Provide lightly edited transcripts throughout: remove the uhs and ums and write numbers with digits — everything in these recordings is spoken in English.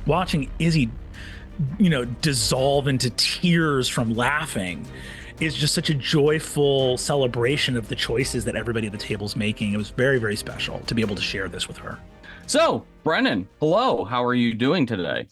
Watching Izzy, dissolve into tears from laughing is just such a joyful celebration of the choices that everybody at the table is making. It was very, very special to be able to share this with her. So, Brennan, hello. How are you doing today?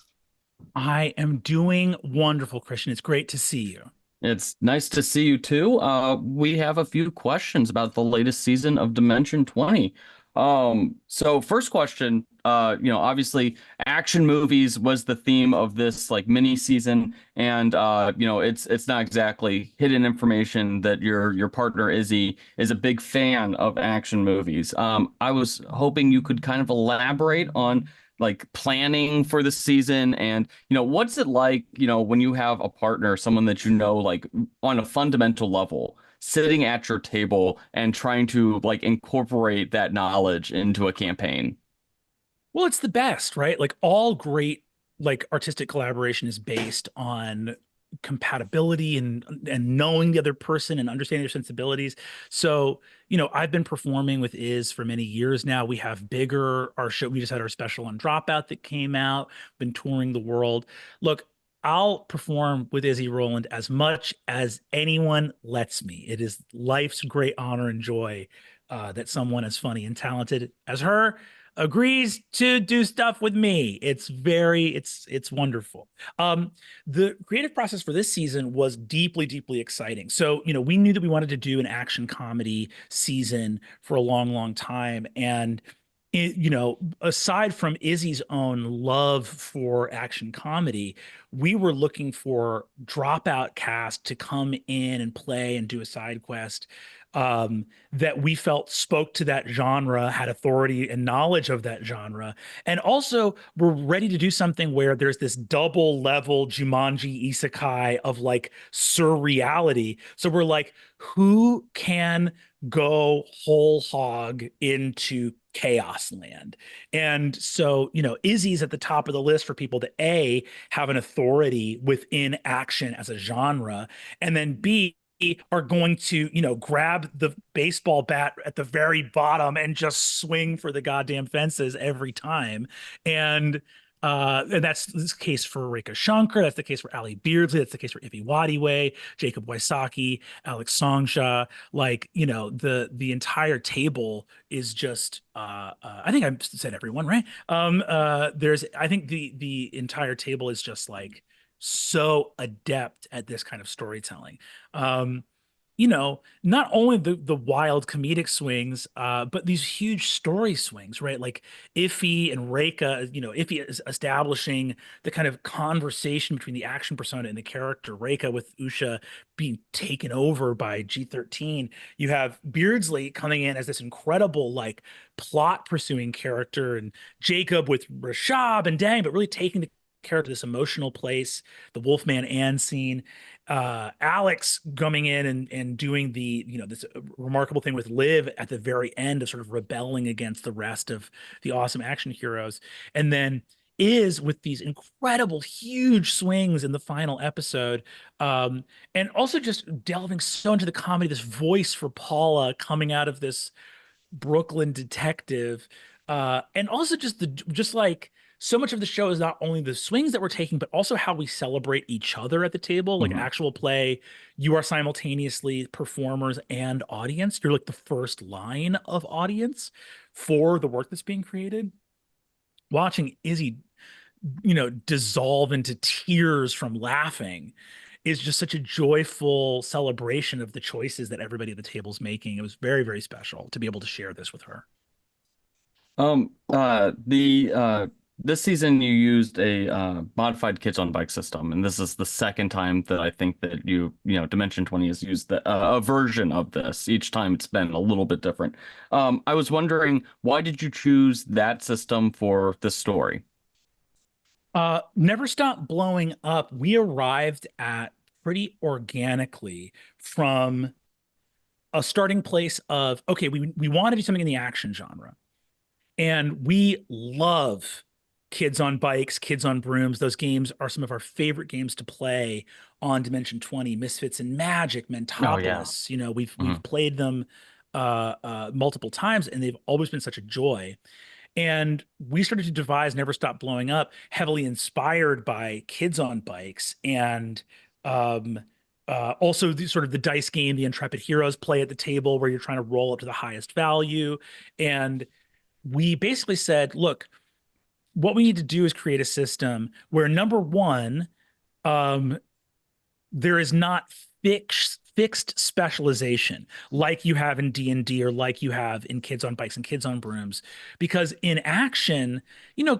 I am doing wonderful, Christian. It's great to see you. It's nice to see you too. We have a few questions about the latest season of Dimension 20. So first question, obviously action movies was the theme of this like mini season, and it's not exactly hidden information that your partner Izzy is a big fan of action movies. I was hoping you could kind of elaborate on like planning for the season and what's it like when you have a partner, someone that like on a fundamental level sitting at your table and trying to like incorporate that knowledge into a campaign. Well, it's the best, right? Like all great artistic collaboration is based on compatibility and knowing the other person and understanding their sensibilities. So, I've been performing with Iz for many years now. We have bigger our show. We just had our special on Dropout that came out, been touring the world. Look, I'll perform with Izzy Rowland as much as anyone lets me. It is life's great honor and joy that someone as funny and talented as her agrees to do stuff with me. It's wonderful. The creative process for this season was deeply, deeply exciting. So, we knew that we wanted to do an action comedy season for a long, long time. And aside from Izzy's own love for action comedy, we were looking for dropout cast to come in and play and do a side quest that we felt spoke to that genre, had authority and knowledge of that genre, and also we're ready to do something where there's this double level Jumanji isekai of like surreality. So we're like, who can go whole hog into chaos land? And so, Izzy's at the top of the list for people that A, have an authority within action as a genre, and then B, are going to, grab the baseball bat at the very bottom and just swing for the goddamn fences every time. And that's the case for Reka Shankar. That's the case for Ali Beardsley. That's the case for Ibi Wadiwe, Jacob Wysocki, Alex Songsha. Like, the entire table is just I think I said everyone, right? There's I think the entire table is just like so adept at this kind of storytelling. Um, not only the wild comedic swings, but these huge story swings, right? Like Iffy and Reika, Iffy is establishing the kind of conversation between the action persona and the character. Reika with Usha being taken over by G13. You have Beardsley coming in as this incredible, like, plot pursuing character, and Jacob with Rashab and Dang, but really taking the character to this emotional place, the Wolfman Ann scene. Alex coming in and doing this remarkable thing with Liv at the very end of sort of rebelling against the rest of the awesome action heroes, and then is with these incredible huge swings in the final episode, and also just delving so into the comedy, this voice for Paula coming out of this Brooklyn detective, and also just like so much of the show is not only the swings that we're taking, but also how we celebrate each other at the table, like Mhm. actual play. You are simultaneously performers and audience. You're like the first line of audience for the work that's being created. Watching Izzy, dissolve into tears from laughing is just such a joyful celebration of the choices that everybody at the table is making. It was very, very special to be able to share this with her. The This season you used a modified kids on bike system, and this is the second time that I think that Dimension 20 has used a version of this. Each time it's been a little bit different. I was wondering, why did you choose that system for this story? Never Stop Blowing Up, we arrived at pretty organically from a starting place of, okay, we want to do something in the action genre. And we love Kids on Bikes, Kids on Brooms. Those games are some of our favorite games to play on Dimension 20, Misfits and Magic, Oh yeah. Mentopolis. We've Mhm. played them multiple times, and they've always been such a joy. And we started to devise Never Stop Blowing Up, heavily inspired by Kids on Bikes and um, also the sort of the dice game, the Intrepid Heroes play at the table where you're trying to roll up to the highest value. And we basically said, look, what we need to do is create a system where number one, um, there is not fixed specialization like you have in D&D or like you have in Kids on Bikes and Kids on Brooms, because in action,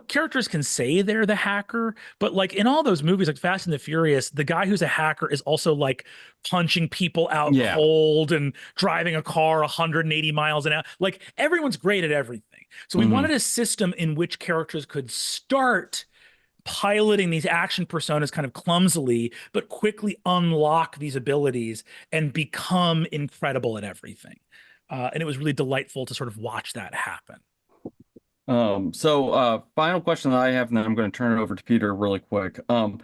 characters can say they're the hacker, but like in all those movies like Fast and the Furious, the guy who's a hacker is also like punching people out Yeah. cold and driving a car 180 miles an hour. Like everyone's great at everything. So we wanted a system in which characters could start piloting these action personas kind of clumsily, but quickly unlock these abilities and become incredible at everything. And it was really delightful to sort of watch that happen. Final question that I have, and then I'm going to turn it over to Peter really quick. A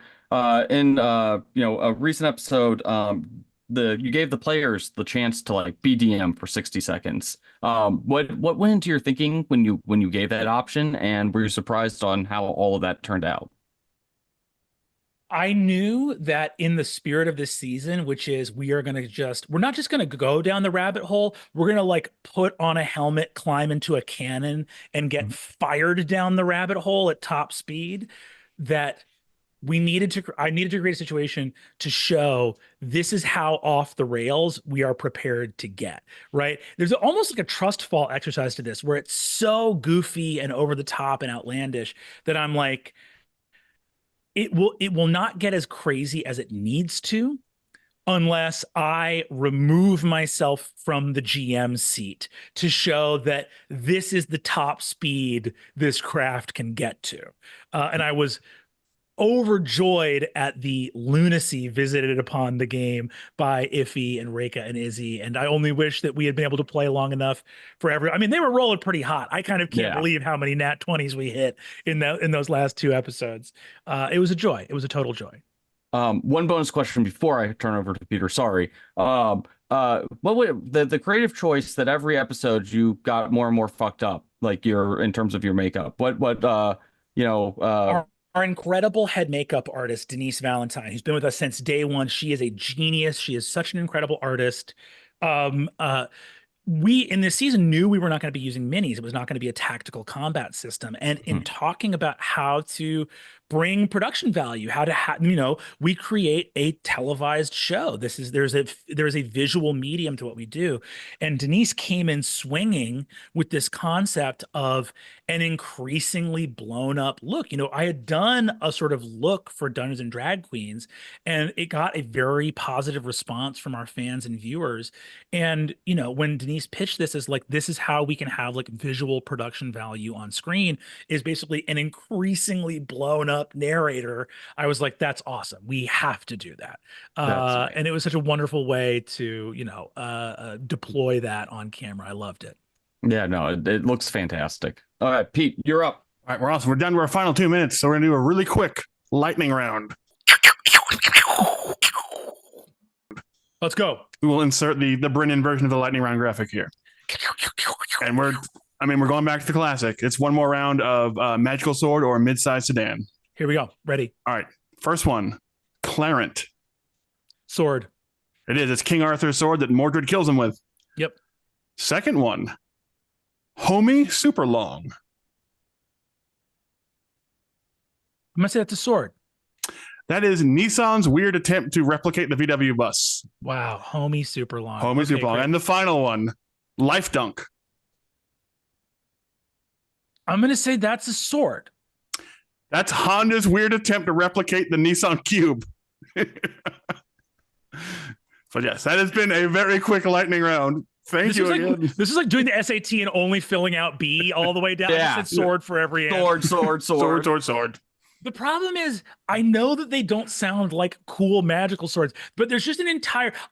recent episode, you gave the players the chance to like BDM for 60 seconds. What went into your thinking when you gave that option, and were you surprised on how all of that turned out? I knew that in the spirit of this season, which is we're not just going to go down the rabbit hole. We're going to like put on a helmet, climb into a cannon, and get fired down the rabbit hole at top speed. That I needed to create a situation to show this is how off the rails we are prepared to get, right? There's almost like a trust fall exercise to this where it's so goofy and over the top and outlandish that I'm like, it will not get as crazy as it needs to unless I remove myself from the GM seat to show that this is the top speed this craft can get to. And I was overjoyed at the lunacy visited upon the game by Iffy and Reika and Izzy. And I only wish that we had been able to play long enough for I mean, they were rolling pretty hot. I kind of can't believe how many nat 20s we hit in those last two episodes. It was a joy. It was a total joy. One bonus question before I turn over to Peter. Sorry. What would the creative choice that every episode you got more and more fucked up, like in terms of your makeup? Our incredible head makeup artist, Denise Valentine, who's been with us since day one. She is a genius. She is such an incredible artist. We in this season knew we were not going to be using minis. It was not going to be a tactical combat system. And in talking about how to bring production value, how to we create a televised show. There's a visual medium to what we do. And Denise came in swinging with this concept of an increasingly blown up look. I had done a sort of look for Dungeons and Drag Queens, and it got a very positive response from our fans and viewers. And when Denise pitched this as like, this is how we can have like visual production value on screen, is basically an increasingly blown up narrator. I was like, that's awesome. We have to do that. And it was such a wonderful way to deploy that on camera. I loved it. Yeah, no, it looks fantastic. All right, Pete, you're up. All right, we're awesome. We're down to our final 2 minutes, so we're gonna do a really quick lightning round. Let's go. We will insert the Brennan version of the lightning round graphic here. And we're going back to the classic. It's one more round of magical sword or mid-sized sedan. Here we go. Ready. All right. First one, Clarent. Sword. It is. It's King Arthur's sword that Mordred kills him with. Yep. Second one, Homie Super Long. I'm gonna say that's a sword. That is Nissan's weird attempt to replicate the VW bus. Wow. Homie Super Long. Homie Super Long. And the final one, Life Dunk. I'm gonna say that's a sword. That's Honda's weird attempt to replicate the Nissan Cube. But yes, that has been a very quick lightning round. Thank you again. This is like doing the SAT and only filling out B all the way down. Yeah. I said sword for every Sword. The problem is, I know that they don't sound like cool magical swords, but there's just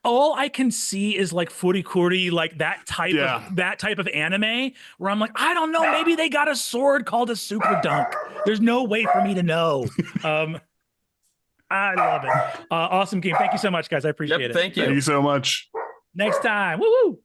all I can see is like furikuri, like that type of anime where I'm like, I don't know, maybe they got a sword called a super dunk. There's no way for me to know. I love it. Awesome game. Thank you so much, guys. I appreciate it. Thank you. Thank you so much. Next time. Woo woo.